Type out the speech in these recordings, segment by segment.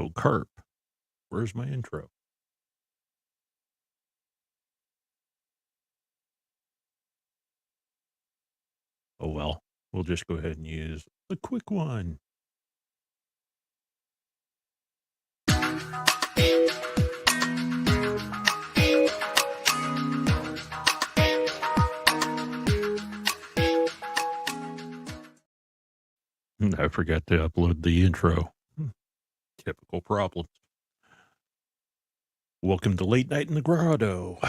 Oh, carp. Where's my intro? Oh, well, we'll just go ahead and use the quick one. I forgot to upload the intro. Typical problems. Welcome to Late Night in the Grotto.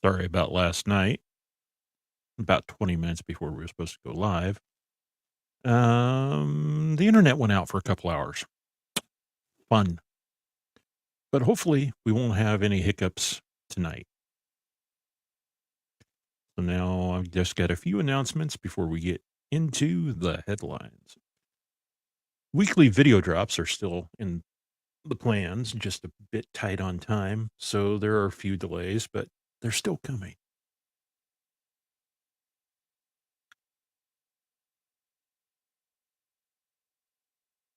Sorry about last night. About 20 minutes before we were supposed to go live. The internet went out for a couple hours. Fun. But hopefully we won't have any hiccups tonight. So now I've just got a few announcements before we get into the headlines. Weekly video drops are still in the plans, just a bit tight on time. So there are a few delays, but they're still coming.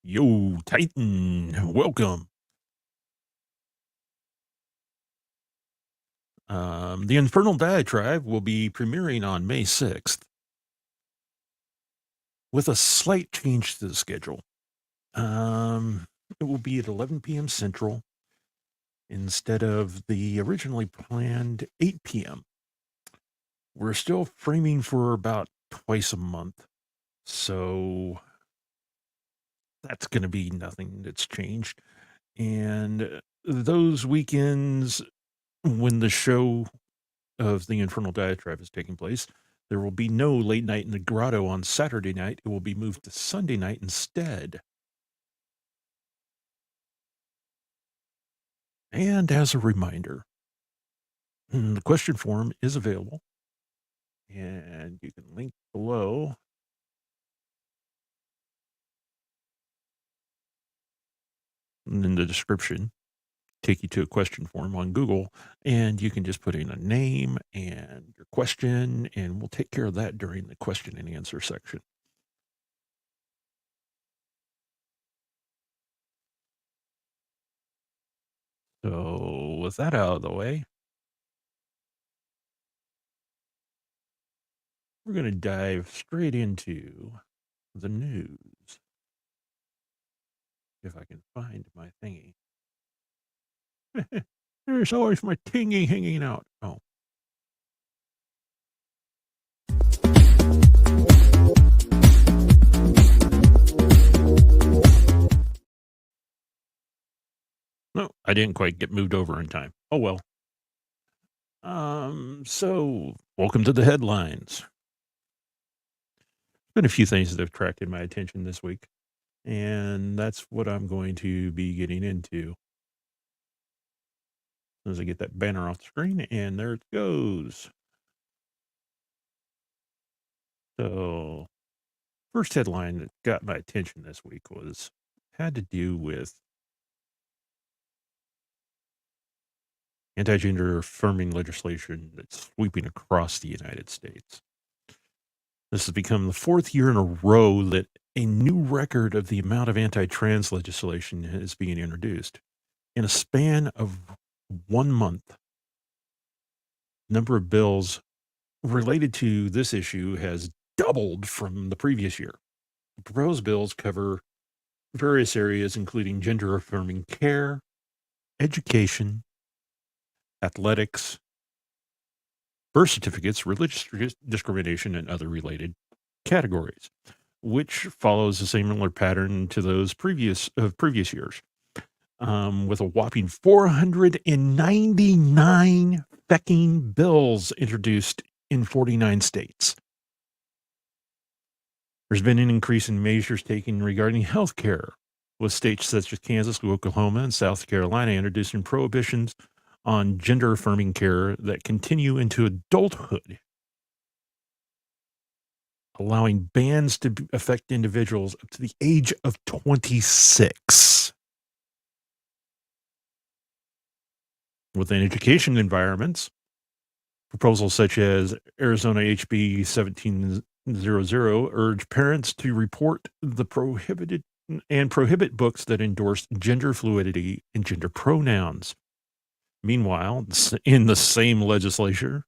Yo, Titan, welcome. The Infernal Diatribe will be premiering on May 6th with a slight change to the schedule. It will be at 11 p.m. Central instead of the originally planned 8 p.m. We're still framing for about twice a month. So that's going to be nothing that's changed. And those weekends when the show of the Infernal Diatribe is taking place, there will be no Late Night in the Grotto on Saturday night. It will be moved to Sunday night instead. And as a reminder, the question form is available, and you can link below. And in the description, take you to a question form on Google, and you can just put in a name and your question, and we'll take care of that during the question and answer section. So with that out of the way, we're going to dive straight into the news. If I can find my thingy. There's always my tingy hanging out. Oh. No, I didn't quite get moved over in time. Oh well. So welcome to the headlines. Been a few things that have attracted my attention this week, and that's what I'm going to be getting into. As I get that banner off the screen, and there it goes. So, first headline that got my attention this week had to do with anti-gender affirming legislation that's sweeping across the United States. This has become the fourth year in a row that a new record of the amount of anti-trans legislation is being introduced. In a span of 1 month, number of bills related to this issue has doubled from the previous year. The proposed bills cover various areas, including gender affirming care, education, athletics, birth certificates, religious discrimination, and other related categories, which follows a similar pattern to those previous years, with a whopping 499 fecking bills introduced in 49 states. There's been an increase in measures taken regarding health care, with states such as Kansas, Oklahoma, and South Carolina introducing prohibitions on gender-affirming care that continue into adulthood, allowing bans to affect individuals up to the age of 26. Within education environments, proposals such as Arizona HB 1700 urge parents to report the prohibited and prohibit books that endorse gender fluidity and gender pronouns. Meanwhile, in the same legislature,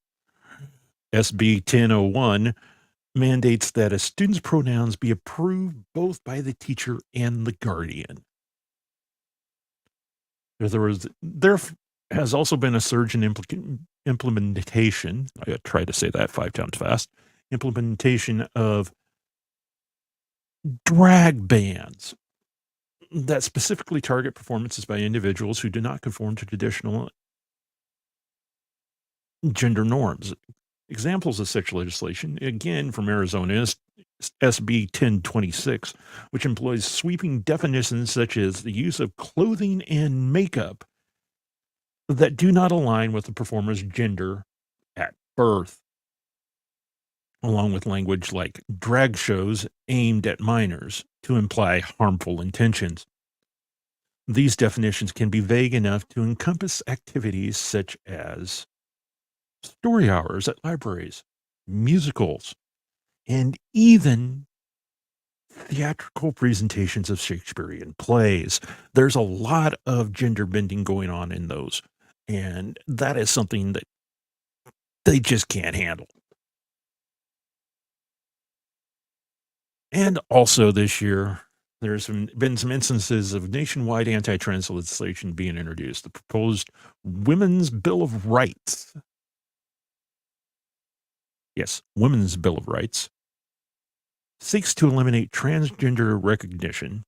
SB 1001 mandates that a student's pronouns be approved both by the teacher and the guardian. There has also been a surge in implementation. I tried to say that 5 times fast. Implementation of drag bans that specifically target performances by individuals who do not conform to traditional gender norms. Examples of such legislation, again from Arizona, is SB 1026, which employs sweeping definitions such as the use of clothing and makeup that do not align with the performer's gender at birth, along with language like drag shows aimed at minors to imply harmful intentions. These definitions can be vague enough to encompass activities such as story hours at libraries, musicals, and even theatrical presentations of Shakespearean plays. There's a lot of gender bending going on in those, and that is something that they just can't handle. And also this year, been some instances of nationwide anti-trans legislation being introduced. The proposed Women's Bill of Rights. Yes, Women's Bill of Rights seeks to eliminate transgender recognition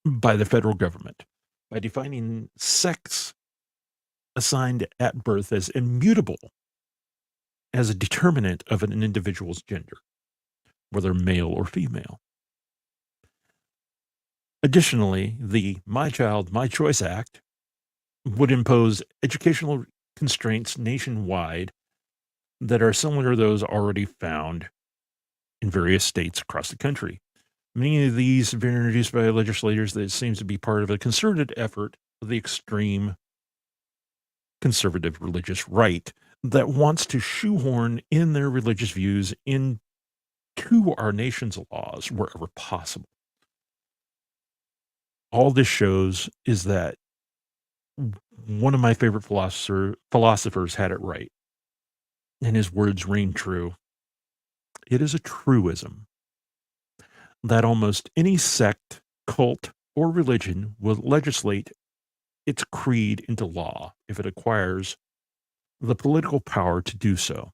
by the federal government by defining sex assigned at birth as immutable as a determinant of an individual's gender, whether male or female. Additionally, the My Child, My Choice Act would impose educational constraints nationwide that are similar to those already found in various states across the country. Many of these have been introduced by legislators that seems to be part of a concerted effort of the extreme conservative religious right that wants to shoehorn in their religious views into our nation's laws wherever possible. All this shows is that one of my favorite philosophers had it right, and his words reign true. It is a truism that almost any sect, cult, or religion will legislate its creed into law if it acquires the political power to do so.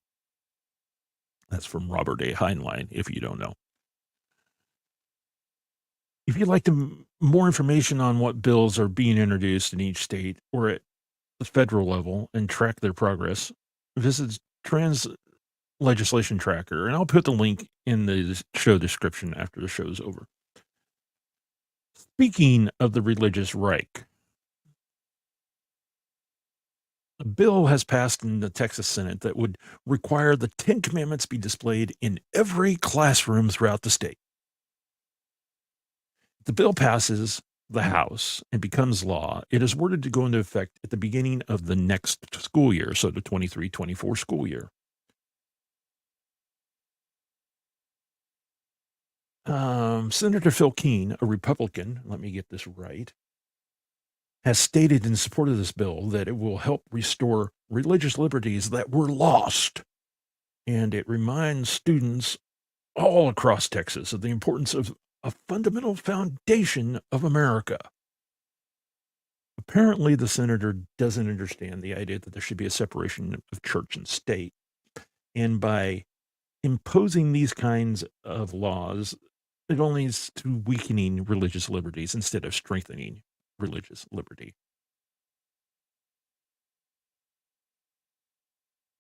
That's from Robert A. Heinlein, if you don't know. If you'd like more information on what bills are being introduced in each state or at the federal level and track their progress, visit Trans Legislation Tracker, and I'll put the link in the show description after the show's over. Speaking of the religious right, a bill has passed in the Texas Senate that would require the 10 Commandments be displayed in every classroom throughout the state. If the bill passes the House and becomes law, it is worded to go into effect at the beginning of the next school year, so the 23-24 school year. Senator Phil Keene, a Republican, let me get this right, has stated in support of this bill that it will help restore religious liberties that were lost. And it reminds students all across Texas of the importance of a fundamental foundation of America. Apparently, the senator doesn't understand the idea that there should be a separation of church and state. And by imposing these kinds of laws, it only leads to weakening religious liberties instead of strengthening religious liberty.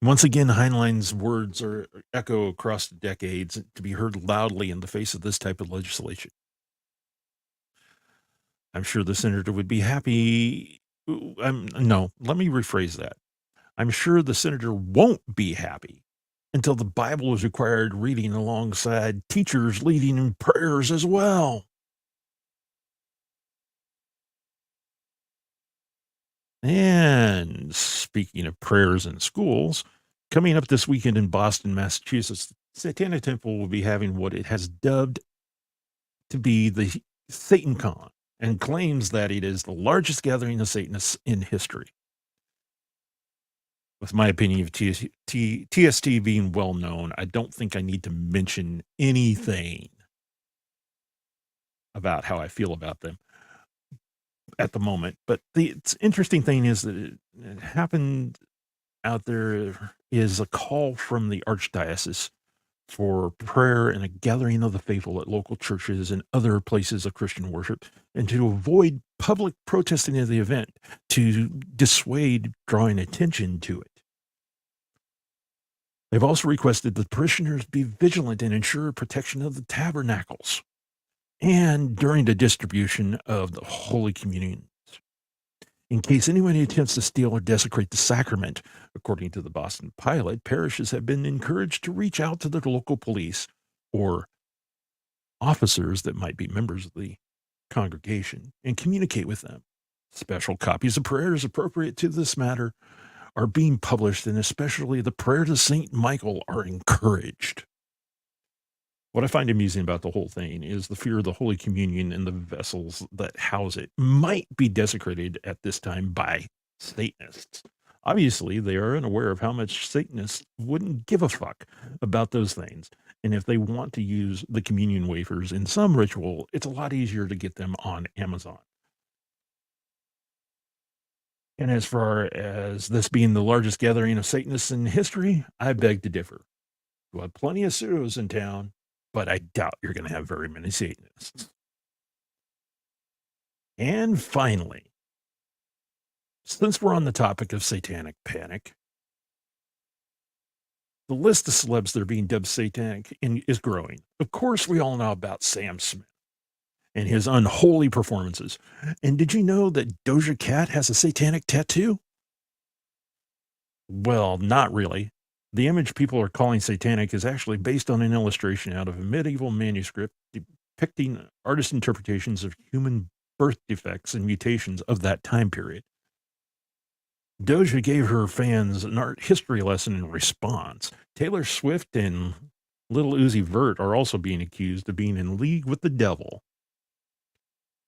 Once again, Heinlein's words are echo across the decades to be heard loudly in the face of this type of legislation. I'm sure the senator would be happy. No, let me rephrase that. I'm sure the senator won't be happy until the Bible is required reading alongside teachers leading in prayers as well. And speaking of prayers in schools, coming up this weekend in Boston, Massachusetts, Satanic Temple will be having what it has dubbed to be the Satan Con and claims that it is the largest gathering of Satanists in history. With my opinion of TST being well known, I don't think I need to mention anything about how I feel about them at the moment. But the interesting thing is that it happened out there is a call from the Archdiocese for prayer and a gathering of the faithful at local churches and other places of Christian worship, and to avoid public protesting of the event to dissuade drawing attention to it. They've also requested that parishioners be vigilant and ensure protection of the tabernacles and during the distribution of the Holy Communion, in case anyone attempts to steal or desecrate the sacrament. According to the Boston Pilot, parishes have been encouraged to reach out to the local police or officers that might be members of the congregation and communicate with them. Special copies of prayers appropriate to this matter are being published, and especially the prayer to Saint Michael are encouraged. What I find amusing about the whole thing is the fear of the Holy Communion and the vessels that house it might be desecrated at this time by Satanists. Obviously, they are unaware of how much Satanists wouldn't give a fuck about those things. And if they want to use the communion wafers in some ritual, it's a lot easier to get them on Amazon. And as far as this being the largest gathering of Satanists in history, I beg to differ. We'll have plenty of pseudos in town, but I doubt you're going to have very many Satanists. And finally, since we're on the topic of satanic panic, the list of celebs that are being dubbed satanic is growing. Of course, we all know about Sam Smith and his unholy performances. And did you know that Doja Cat has a satanic tattoo? Well, not really. The image people are calling satanic is actually based on an illustration out of a medieval manuscript depicting artist interpretations of human birth defects and mutations of that time period. Doja gave her fans an art history lesson in response. Taylor Swift and Lil Uzi Vert are also being accused of being in league with the devil.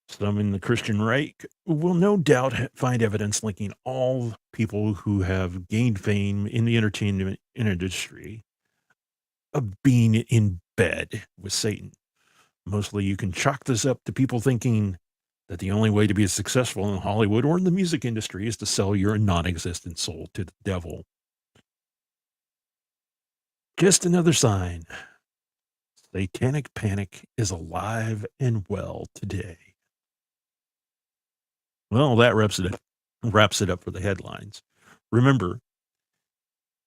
Some in the Christian right will no doubt find evidence linking all people who have gained fame in the entertainment industry of being in bed with Satan. Mostly you can chalk this up to people thinking that the only way to be successful in Hollywood or in the music industry is to sell your non-existent soul to the devil. Just another sign. Satanic panic is alive and well today. Well, that wraps it up for the headlines. Remember,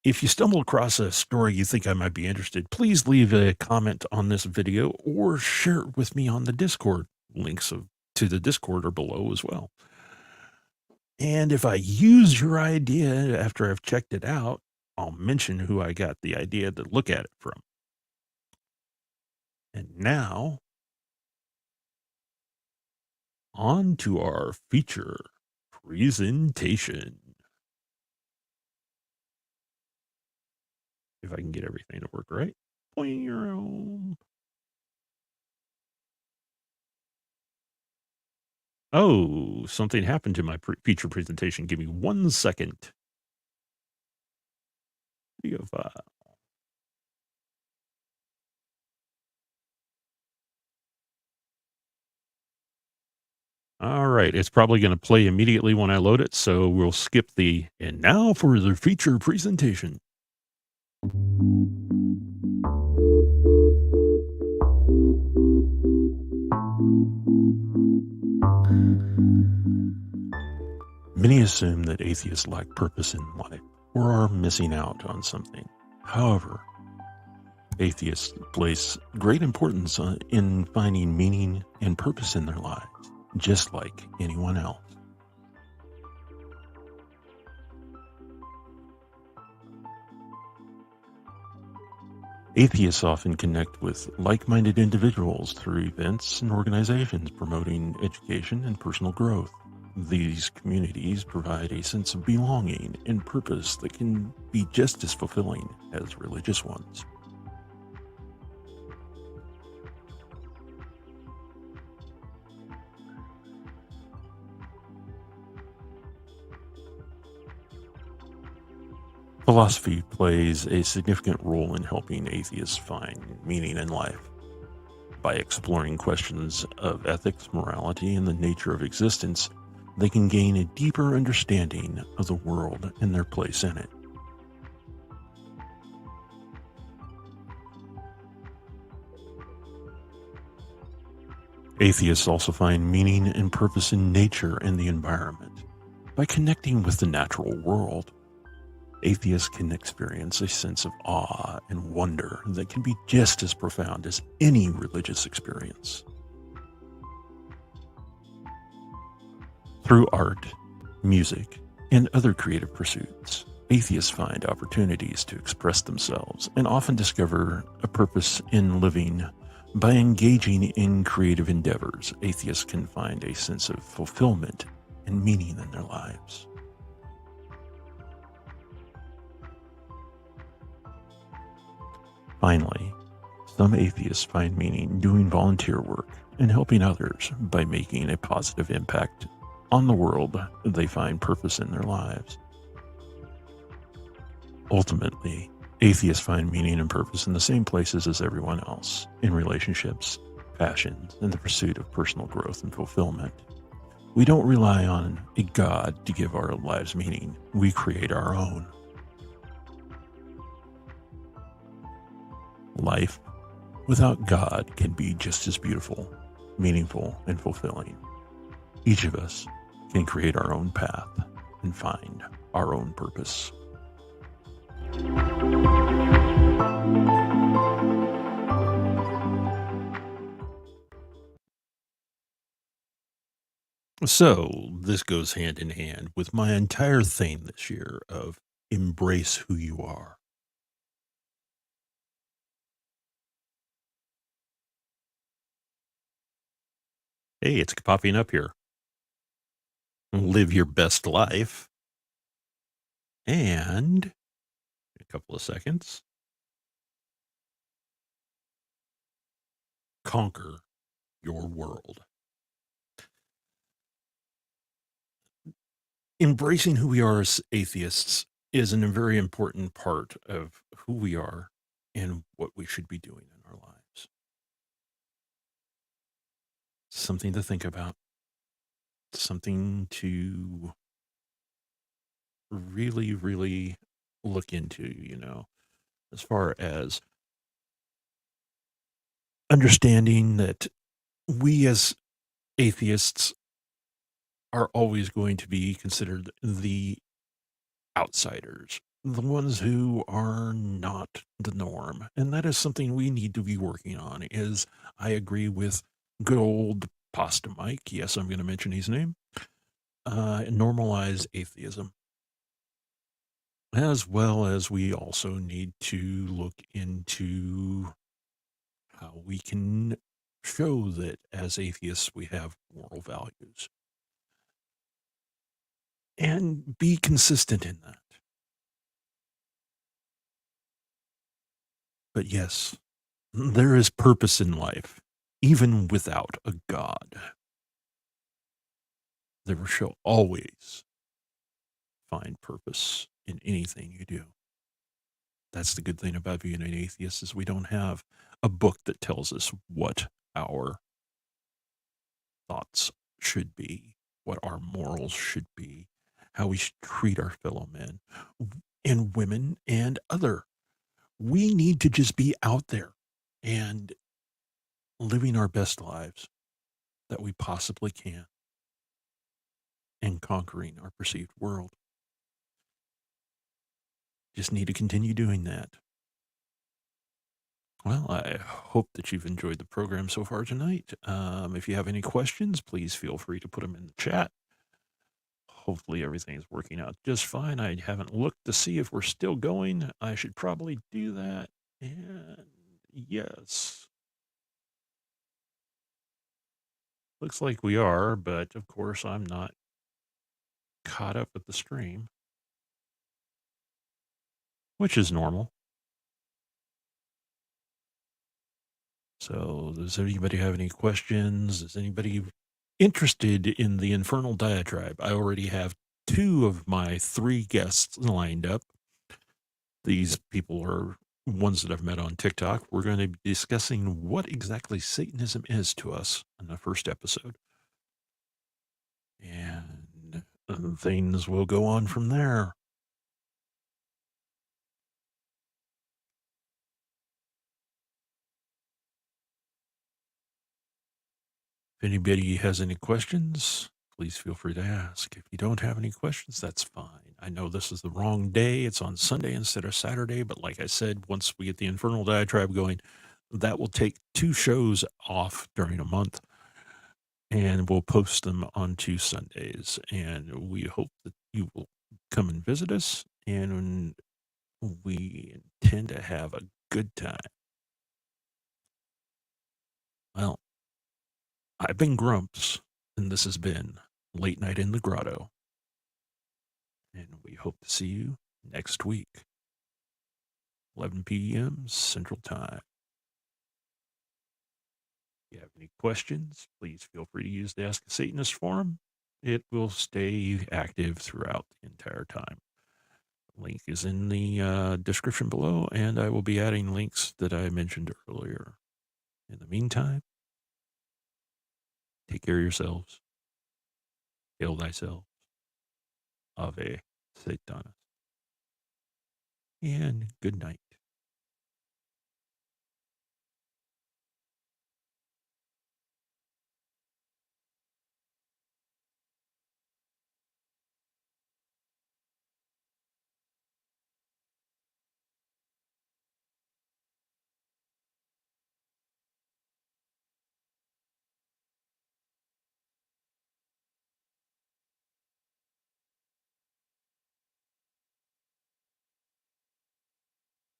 if you stumble across a story you think I might be interested, please leave a comment on this video or share it with me on the Discord. Links to the Discord are below as well. And if I use your idea after I've checked it out, I'll mention who I got the idea to look at it from. And now, on to our feature presentation. If I can get everything to work right. Oh, something happened to my feature presentation. Give me 1 second. Video file. All right, it's probably going to play immediately when I load it, so we'll skip the, and now for the feature presentation. Many assume that atheists lack purpose in life or are missing out on something. However, atheists place great importance in finding meaning and purpose in their lives, just like anyone else. Atheists often connect with like-minded individuals through events and organizations promoting education and personal growth. These communities provide a sense of belonging and purpose that can be just as fulfilling as religious ones. Philosophy plays a significant role in helping atheists find meaning in life. By exploring questions of ethics, morality, and the nature of existence, they can gain a deeper understanding of the world and their place in it. Atheists also find meaning and purpose in nature and the environment. By connecting with the natural world, atheists can experience a sense of awe and wonder that can be just as profound as any religious experience. Through art, music, and other creative pursuits, atheists find opportunities to express themselves and often discover a purpose in living. By engaging in creative endeavors, atheists can find a sense of fulfillment and meaning in their lives. Finally, some atheists find meaning doing volunteer work and helping others. By making a positive impact on the world, they find purpose in their lives. Ultimately, atheists find meaning and purpose in the same places as everyone else, in relationships, passions, and the pursuit of personal growth and fulfillment. We don't rely on a God to give our lives meaning. We create our own. Life without God can be just as beautiful, meaningful, and fulfilling. Each of us can create our own path and find our own purpose. So, this goes hand in hand with my entire theme this year of embrace who you are. Hey, it's popping up here. Live your best life and a couple of seconds, conquer your world. Embracing who we are as atheists is a very important part of who we are and what we should be doing in our lives. Something to think about, something to really, really look into, as far as understanding that we as atheists are always going to be considered the outsiders, the ones who are not the norm. And that is something we need to be working on. Is I agree with good old Pasta Mike. Yes, I'm going to mention his name. Normalize atheism. As well as we also need to look into how we can show that as atheists we have moral values and be consistent in that. But yes, there is purpose in life, even without a God. There shall always find purpose in anything you do. That's the good thing about being an atheist is we don't have a book that tells us what our thoughts should be, what our morals should be, how we should treat our fellow men and women and other. We need to just be out there and living our best lives that we possibly can and conquering our perceived world. Just need to continue doing that. Well, I hope that you've enjoyed the program so far tonight. If you have any questions, please feel free to put them in the chat. Hopefully everything is working out just fine. I haven't looked to see if we're still going. I should probably do that. And yes, looks like we are, but of course I'm not caught up with the stream, which is normal. So, does anybody have any questions? Is anybody interested in the Infernal Diatribe? I already have two of my three guests lined up. These people are ones that I've met on TikTok. We're going to be discussing what exactly Satanism is to us in the first episode. And things will go on from there. If anybody has any questions, please feel free to ask. If you don't have any questions, that's fine. I know this is the wrong day. It's on Sunday instead of Saturday, but like I said, once we get the Infernal Diatribe going, that will take 2 shows off during a month, and we'll post them on 2 Sundays. And we hope that you will come and visit us, and we intend to have a good time. Well, I've been Grumps, and this has been Late Night in the Grotto. And we hope to see you next week, 11 p.m. Central Time. If you have any questions, please feel free to use the Ask a Satanist forum. It will stay active throughout the entire time. Link is in the description below, and I will be adding links that I mentioned earlier. In the meantime, take care of yourselves. Hail thyself. Ave Satanist. And good night.